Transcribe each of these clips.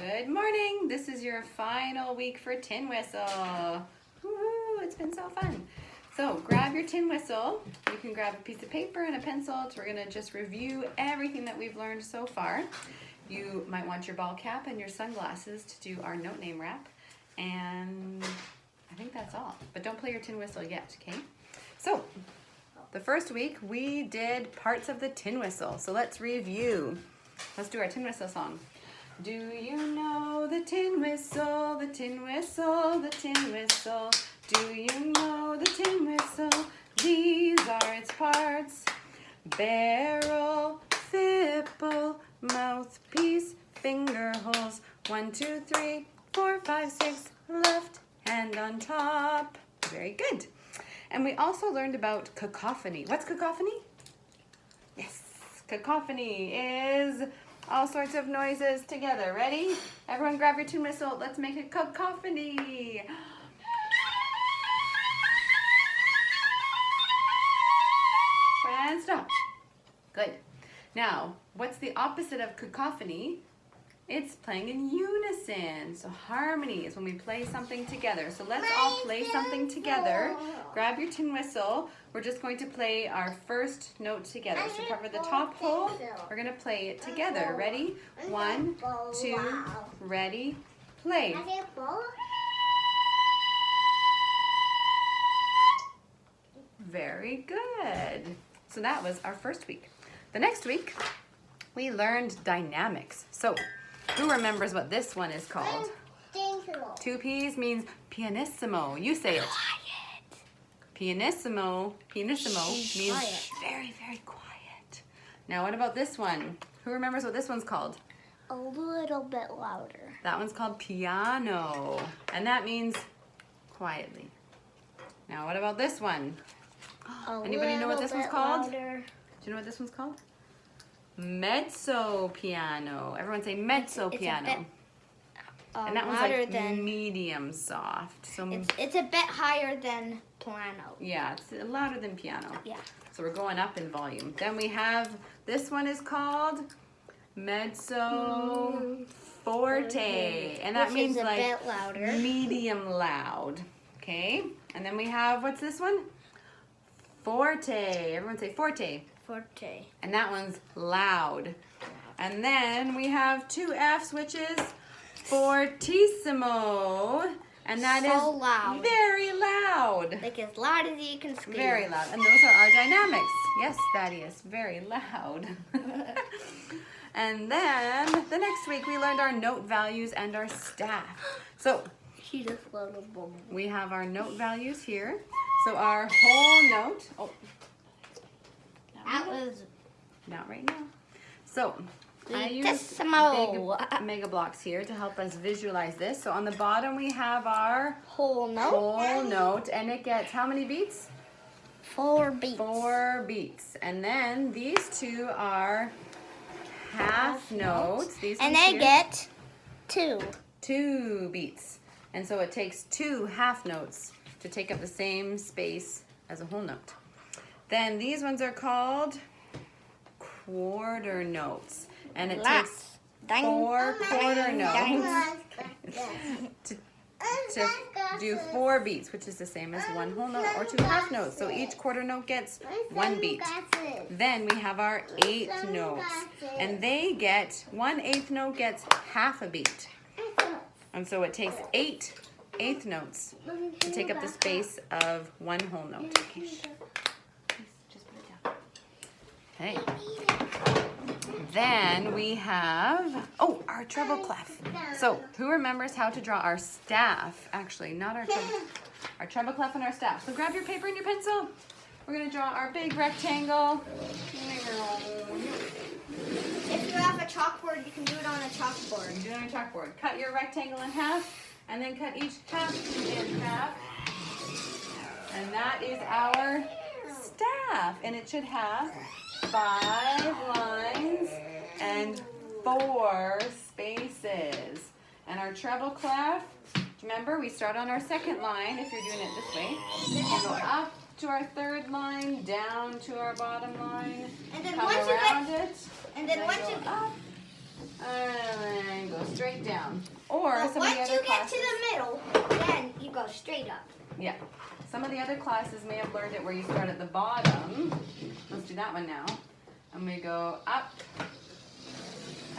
Good morning. This is your final week for tin whistle. Woohoo, it's been so fun. So grab your tin whistle. You can grab a piece of paper and a pencil. We're going to just review everything that we've learned so far. You might want your ball cap and your sunglasses to do our note name rap. And I think that's all. But don't play your tin whistle yet, okay? So the first week we did parts of the tin whistle. So let's review. Let's do our tin whistle song. Do you know the tin whistle, the tin whistle, the tin whistle? Do you know the tin whistle? These are its parts. Barrel, fipple, mouthpiece, finger holes. 1, 2, 3, 4, 5, 6, left hand on top. Very good. And we also learned about cacophony. What's cacophony? Yes, cacophony is all sorts of noises together. Ready? Everyone grab your tin whistle. Let's make a cacophony. And stop. Good. Now, what's the opposite of cacophony? It's playing in unison. So harmony is when we play something together. So let's all play something together. Grab your tin whistle. We're just going to play our first note together. So cover the top hole. We're going to play it together. Ready? 1, 2, ready, play. Very good. So that was our first week. The next week, we learned dynamics. So who remembers what this one is called? 2 P's means pianissimo. You say it. Quiet. Pianissimo. Pianissimo means quiet. Very, very quiet. Now what about this one? Who remembers what this one's called? A little bit louder. That one's called piano. And that means quietly. Now what about this one? Anybody know what this one's called? Louder. Do you know what this one's called? Mezzo piano. Everyone say mezzo piano. And that one's like medium soft. So it's a bit higher than piano. yeah, it's louder than piano. Yeah. So we're going up in volume. Then we have, this one is called mezzo forte. And that means is a like bit louder. medium loud. Okay? And then we have, what's this one? Forte. Everyone say forte. Forte. And that one's loud. And then we have 2 F's, which is fortissimo. And that is loud. Very loud. Like as loud as you can scream. Very loud. And those are our dynamics. Yes, Thaddeus, very loud. And then the next week we learned our note values and our staff. So She just wrote a boom. we have our note values here. So our whole note. Oh. That was Not right now. So I use decimal. big mega blocks here to help us visualize this. So on the bottom we have our Whole note. whole note, and it gets how many beats? 4 beats. 4 beats. And then these 2 are half notes. These And ones they here, get 2. 2 beats. And so it takes 2 half notes to take up the same space as a whole note. Then these ones are called quarter notes. And it takes 4 quarter notes to do 4 beats, which is the same as 1 whole note or 2 half notes. So each quarter note gets 1 beat. Then we have our 8th notes. And they get, 1/8 note gets half a beat. And so it takes 8 eighth notes to take up the space of 1 whole note. Okay. Just put it down. Okay. Then we have, our treble clef. So who remembers how to draw our staff? Actually, not our treble clef and our staff. So grab your paper and your pencil. We're going to draw our big rectangle. If you have a chalkboard, you can do it on a chalkboard. Do it on a chalkboard. Cut your rectangle in half, and then cut each half in half. And that is our staff. And it should have 5 lines and 4 spaces. And our treble clef, remember we start on our 2nd line if you're doing it this way. And go up to our 3rd line, down to our bottom line. And then come once you around get, it. and then once go you up, and then go straight straight down. Or But some of the once other you get classes. to the middle, then you go straight up. Yeah. Some of the other classes may have learned it where you start at the bottom. Let's do that one now. And we go up.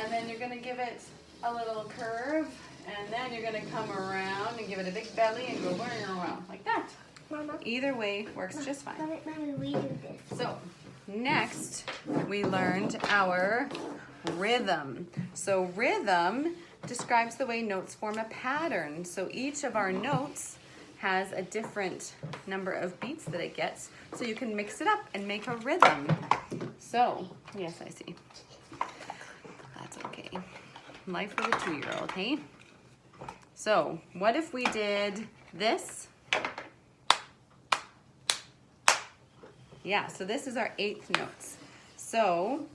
And then you're going to give it a little curve. And then you're going to come around and give it a big belly and go around like that. Mama. Either way works just fine. Mommy, we do this. So next we learned our rhythm. So rhythm describes the way notes form a pattern. So each of our notes has a different number of beats that it gets. So you can mix it up and make a rhythm. So, yes, I see. That's okay. Life with a 2-year-old, hey? So, what if we did this? Yeah, so this is our 8th notes. So,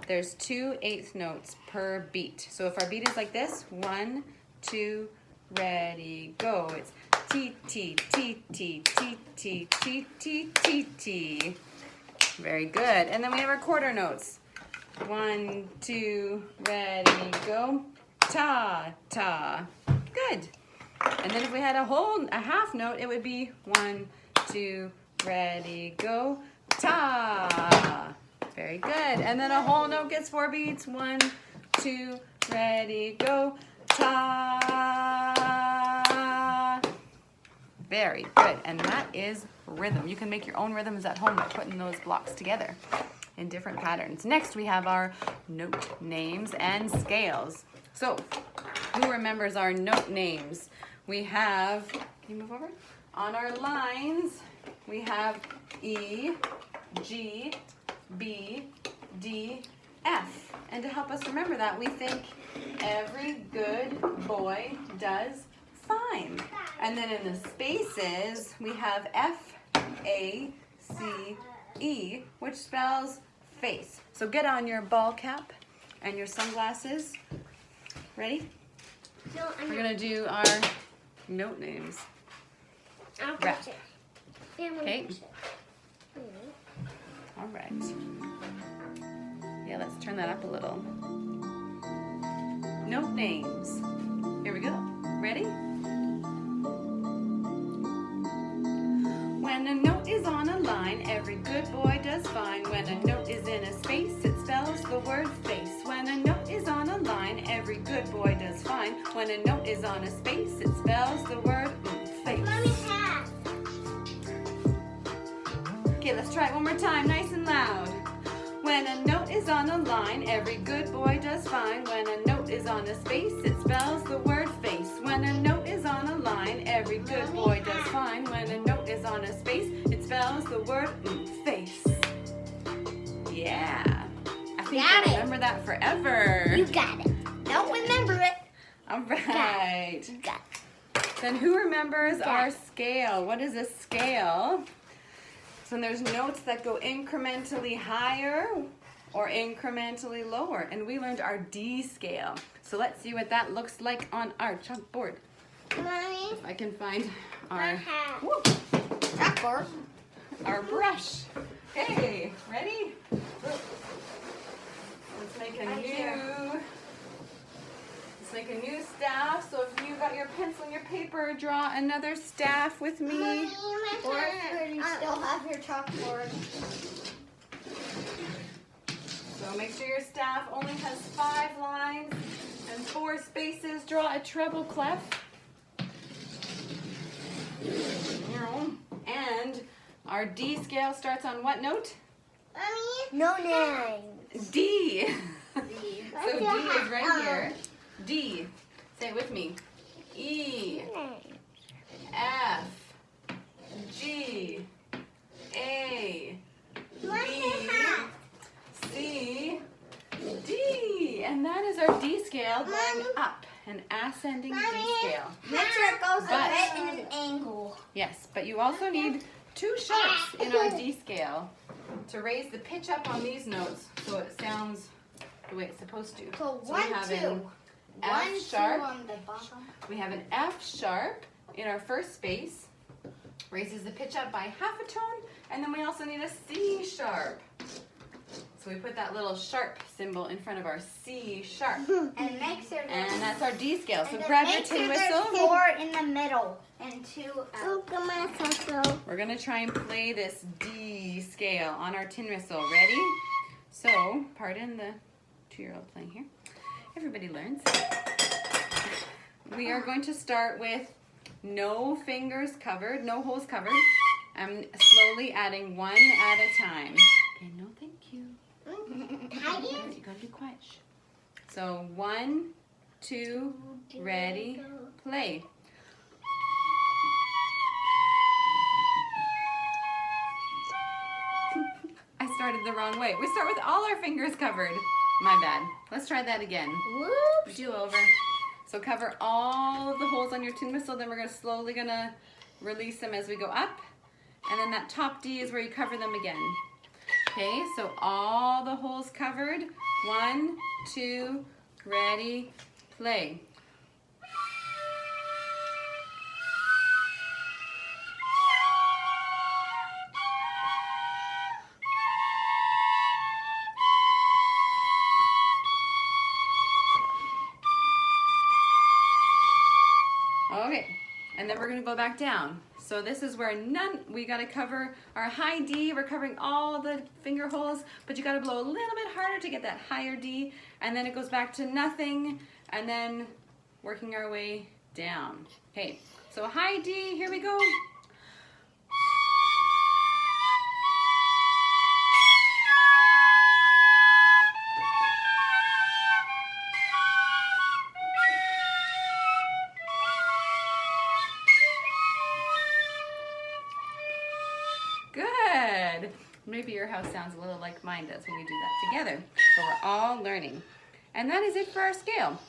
there's 2 8th notes per beat. So if our beat is like this, 1, 2, ready, go. It's T, T, T, T, T, T, T, T, T, T. Very good. And then we have our quarter notes. 1, 2, ready, go. Ta, ta. Good. And then if we had a half note, it would be 1, 2, ready, go. Ta. Very good. And then a whole note gets 4 beats. 1, 2, ready, go. Ta. Very good. And that is rhythm. You can make your own rhythms at home by putting those blocks together in different patterns. Next, we have our note names and scales. So, who remembers our note names? We have, can you move over? On our lines, we have E, G, B, D, F. And to help us remember that, we think every good boy does fine. And then in the spaces, we have F, A, C, E, which spells face. So get on your ball cap and your sunglasses. Ready? No, I'm We're not. gonna do our note names. I'll Rap. push it. Yeah, I'm gonna Okay. push it. All right. Yeah, let's turn that up a little. Note names. Here we go. Ready? When a note is on a line, every good boy does fine. When a note is in a space, it spells the word face. When a note is on a line, every good boy does fine. When a note is on a space, it spells the word face. Mommy, hat. Okay, let's try it one more time, nice and loud. When a note is on a line, every good boy does fine. When a note is on a space, it spells the word face. When a note is on a line, every good boy does fine. When a note is on a space, it spells the word face. Yeah. I think Got I'll it. remember that forever. You got it. Don't remember it. All right. You got it. Then who remembers Yeah. our scale? What is a scale? So there's notes that go incrementally higher or incrementally lower. And we learned our D scale. So let's see what that looks like on our chalkboard. Mommy, If I can find my our, hat. whoop, Chalkboard. our brush. Okay, ready? Let's make a Right here. new staff. So if you got your pencil and your paper, draw another staff with me. Mommy, my Or turn. You still have your chalkboard. So make sure your staff only has 5 lines and 4 spaces. Draw a treble clef. And our D scale starts on what note? Mommy? No name. D. So What's D your is hat? right here. D. Say it with me. E, F, G, A, B, C, D. And that is our D scale going up, an ascending D scale. Make sure it goes But- right in an angle. Yes, but you also need 2 sharps in our D scale to raise the pitch up on these notes so it sounds the way it's supposed to. So we 1, have 2. an 1, F 2 sharp. on the bottom. We have an F sharp in our first space, raises the pitch up by half a tone, and then we also need a C sharp. So So we put that little sharp symbol in front of our C sharp. And make sure And that's our D scale. So and grab your make tin sure whistle. there's 4 in the middle and 2 out. We're gonna try and play this D scale on our tin whistle. Ready? So, pardon the 2-year-old playing here. Everybody learns. We are going to start with no fingers covered, no holes covered. I'm slowly adding 1 at a time. Okay, no thank you. You gotta be quiet. Shh. So 1, 2, ready, play. I started the wrong way. We start with all our fingers covered. My bad. Let's try that again. Whoops. Do over. So cover all of the holes on your tin whistle, then we're gonna slowly release them as we go up. And then that top D is where you cover them again. Okay, so all the holes covered. 1, 2, ready, play. Okay, and then we're gonna go back down. So this is where we gotta cover our high D. We're covering all the finger holes, but you gotta blow a little bit harder to get that higher D, and then it goes back to nothing, and then working our way down. Okay, so high D, here we go. Good. Maybe your house sounds a little like mine does when we do that together, but we're all learning. And that is it for our scale.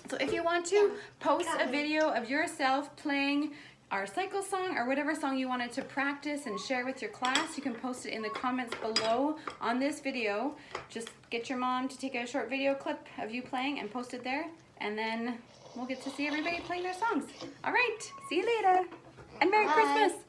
So if you want to post a video of yourself playing our cycle song or whatever song you wanted to practice and share with your class, you can post it in the comments below on this video. Just get your mom to take a short video clip of you playing and post it there, and then we'll get to see everybody playing their songs. All right, see you later, and Merry Bye. Christmas.